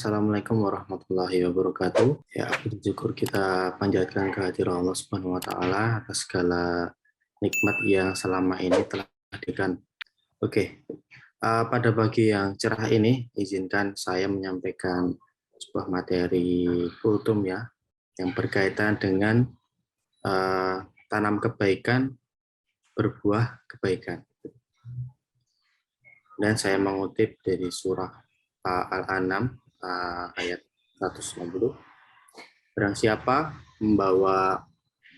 Assalamualaikum warahmatullahi wabarakatuh. Ya, puji syukur kita panjatkan kehadiran Allah Subhanahu wa taala atas segala nikmat yang selama ini telah hadirkan. Oke, pada pagi yang cerah ini izinkan saya menyampaikan sebuah materi kultum ya yang berkaitan dengan tanam kebaikan, berbuah kebaikan. Dan saya mengutip dari surah Al-An'am ayat 160. Barang siapa membawa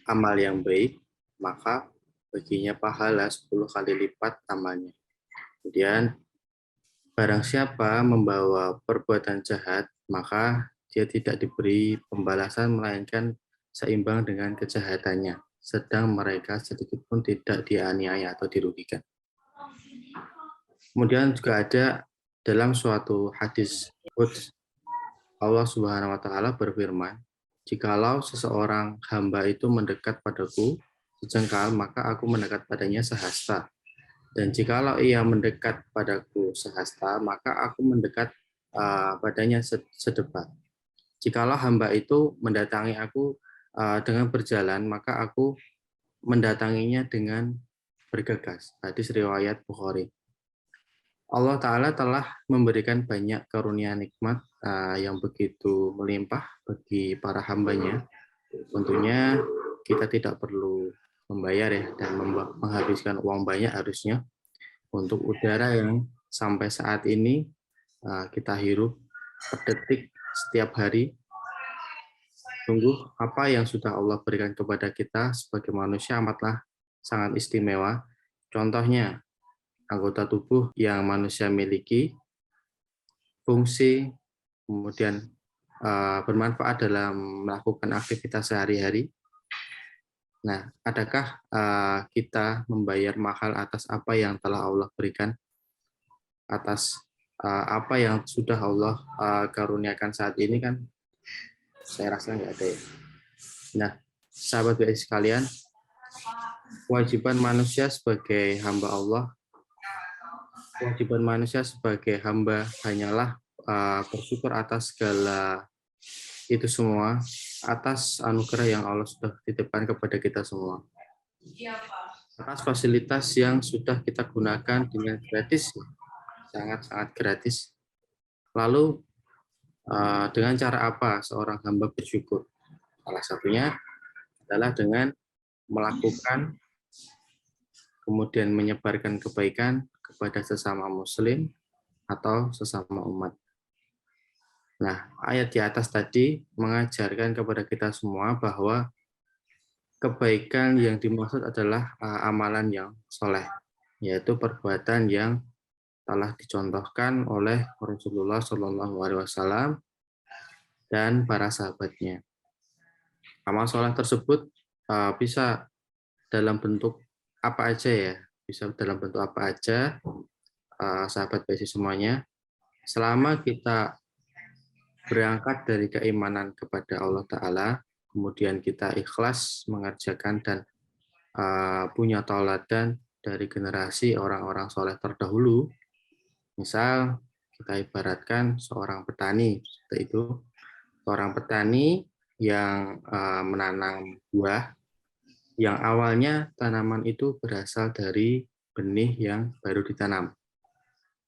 amal yang baik, maka baginya pahala 10 kali lipat amalnya. Kemudian, barang siapa membawa perbuatan jahat, maka dia tidak diberi pembalasan, melainkan seimbang dengan kejahatannya. Sedang mereka sedikit pun tidak dianiaya atau dirugikan. Kemudian juga ada dalam suatu hadis quds, Allah Subhanahu wa taala berfirman, "Jikalau seseorang hamba itu mendekat padaku sejengkal, maka aku mendekat padanya sehasta. Dan jikalau ia mendekat padaku sehasta, maka aku mendekat padanya sedepat. Jikalau hamba itu mendatangi aku dengan berjalan, maka aku mendatanginya dengan bergegas." Hadis riwayat Bukhari. Allah Ta'ala telah memberikan banyak karunia nikmat yang begitu melimpah bagi para hambanya. Tentunya kita tidak perlu membayar ya dan menghabiskan uang banyak harusnya untuk udara yang sampai saat ini kita hirup per detik setiap hari. Sungguh apa yang sudah Allah berikan kepada kita sebagai manusia amatlah sangat istimewa. Contohnya, anggota tubuh yang manusia miliki, fungsi, kemudian bermanfaat dalam melakukan aktivitas sehari-hari. Nah, adakah kita membayar mahal atas apa yang telah Allah berikan, atas apa yang sudah Allah karuniakan saat ini kan? Saya rasa nggak ada ya. Nah, sahabat BI sekalian, kewajiban manusia sebagai hamba Allah, kewajiban manusia sebagai hamba hanyalah bersyukur atas segala itu semua, atas anugerah yang Allah sudah titipkan kepada kita semua. Atas fasilitas yang sudah kita gunakan dengan gratis, sangat-sangat gratis. Lalu dengan cara apa seorang hamba bersyukur? Salah satunya adalah dengan melakukan, kemudian menyebarkan kebaikan kepada sesama muslim atau sesama umat. Nah, ayat di atas tadi mengajarkan kepada kita semua bahwa kebaikan yang dimaksud adalah amalan yang soleh, yaitu perbuatan yang telah dicontohkan oleh Rasulullah SAW dan para sahabatnya. Amal soleh tersebut bisa dalam bentuk apa aja ya, bisa dalam bentuk apa aja, sahabat basic semuanya, selama kita berangkat dari keimanan kepada Allah Ta'ala, kemudian kita ikhlas mengerjakan dan punya tauladan dari generasi orang-orang soleh terdahulu. Misal kita ibaratkan seorang petani, seperti itu, seorang petani yang menanam buah, yang awalnya tanaman itu berasal dari benih yang baru ditanam.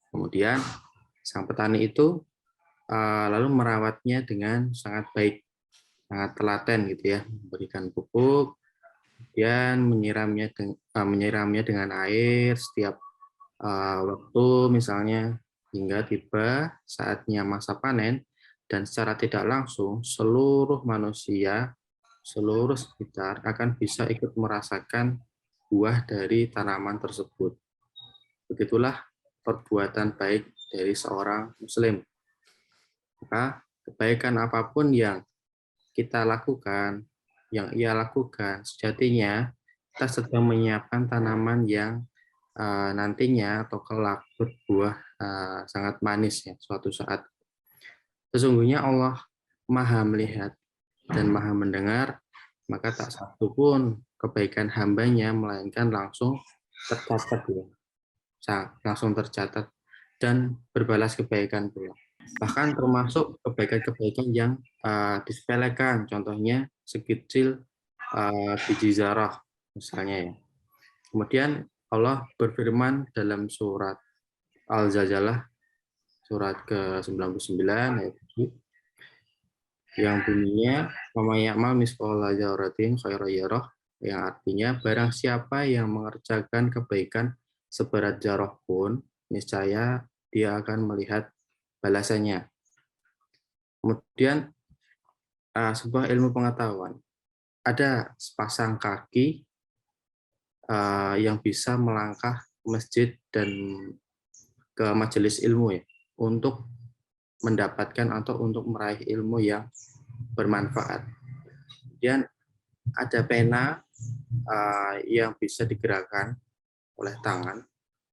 Kemudian sang petani itu lalu merawatnya dengan sangat baik, sangat telaten gitu ya, memberikan pupuk, kemudian menyiramnya dengan air setiap waktu misalnya, hingga tiba saatnya masa panen, dan secara tidak langsung seluruh manusia, seluruh sekitar akan bisa ikut merasakan buah dari tanaman tersebut. Begitulah perbuatan baik dari seorang muslim. Maka kebaikan apapun yang kita lakukan, yang ia lakukan, sejatinya kita sedang menyiapkan tanaman yang nantinya atau kelak berbuah sangat manis ya suatu saat. Sesungguhnya Allah Maha melihat dan Maha mendengar, maka tak satu pun kebaikan hambanya melainkan langsung tercatat ya, langsung tercatat dan berbalas kebaikan pula. Bahkan termasuk kebaikan-kebaikan yang disepelekan, contohnya sekecil biji zarah misalnya ya. Kemudian Allah berfirman dalam surat Al-Zalzalah surat ke-99 ayat 7 yang bunyinya "Wa may ya'mal mithqala dzarratin khairan yarah", yang artinya barang siapa yang mengerjakan kebaikan seberat zarah pun niscaya dia akan melihat balasannya. Kemudian sebuah ilmu pengetahuan, ada sepasang kaki yang bisa melangkah ke masjid dan ke majelis ilmu ya, untuk mendapatkan atau untuk meraih ilmu yang bermanfaat. Kemudian ada pena yang bisa digerakkan oleh tangan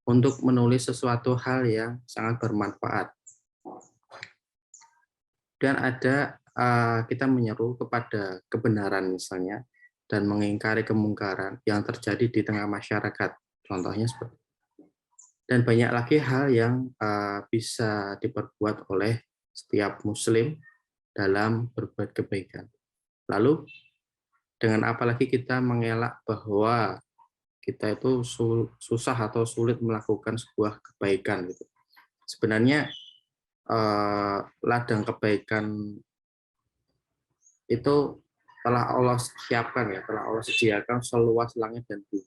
untuk menulis sesuatu hal yang sangat bermanfaat. Dan ada kita menyeru kepada kebenaran misalnya dan mengingkari kemungkaran yang terjadi di tengah masyarakat. Contohnya seperti itu. Dan banyak lagi hal yang bisa diperbuat oleh setiap muslim dalam berbuat kebaikan. Lalu dengan apalagi kita mengelak bahwa kita itu susah atau sulit melakukan sebuah kebaikan gitu. Sebenarnya ladang kebaikan itu telah Allah siapkan ya, telah Allah sediakan seluas langit dan bumi.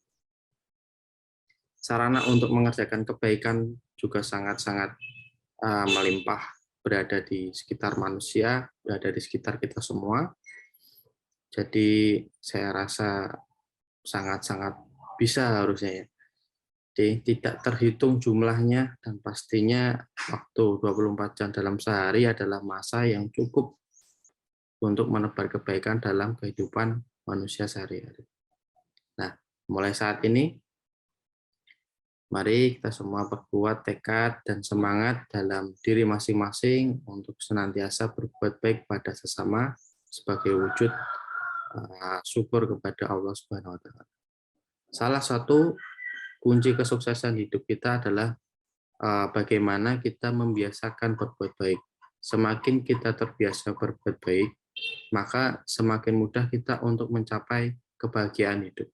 Sarana untuk mengerjakan kebaikan juga sangat-sangat melimpah, berada di sekitar manusia, berada di sekitar kita semua. Jadi saya rasa sangat-sangat bisa harusnya ya. Jadi tidak terhitung jumlahnya dan pastinya waktu 24 jam dalam sehari adalah masa yang cukup untuk menebar kebaikan dalam kehidupan manusia sehari-hari. Nah, mulai saat ini mari kita semua perkuat tekad dan semangat dalam diri masing-masing untuk senantiasa berbuat baik pada sesama sebagai wujud syukur kepada Allah Subhanahu wa taala. Salah satu kunci kesuksesan hidup kita adalah bagaimana kita membiasakan berbuat baik. Semakin kita terbiasa berbuat baik, maka semakin mudah kita untuk mencapai kebahagiaan hidup.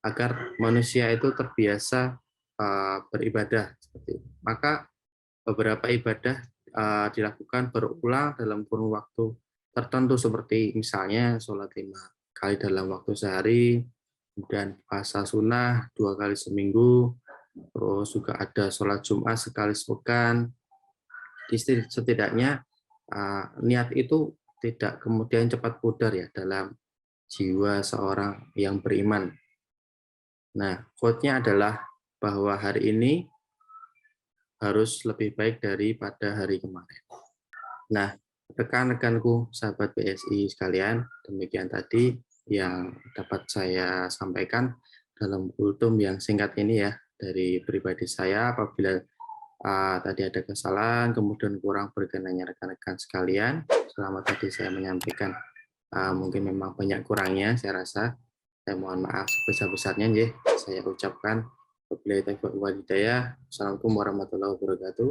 Agar manusia itu terbiasa beribadah seperti itu. Maka beberapa ibadah dilakukan berulang dalam kurun waktu tertentu seperti misalnya sholat 5 kali dalam waktu sehari, kemudian puasa sunnah 2 kali seminggu, terus juga ada sholat Jumat sekali sepekan. Setidaknya niat itu tidak kemudian cepat pudar ya dalam jiwa seorang yang beriman. Nah, quote-nya adalah bahwa hari ini harus lebih baik daripada hari kemarin. Nah, rekan-rekanku, sahabat BSI sekalian, demikian tadi yang dapat saya sampaikan dalam kultum yang singkat ini ya, dari pribadi saya. Apabila tadi ada kesalahan, kemudian kurang berkenanya rekan-rekan sekalian, selama tadi saya menyampaikan mungkin memang banyak kurangnya, saya rasa. Saya mohon maaf sebesar-besarnya ya, saya ucapkan. Wabillahi taufiq wal hidayah. Assalamualaikum warahmatullahi wabarakatuh.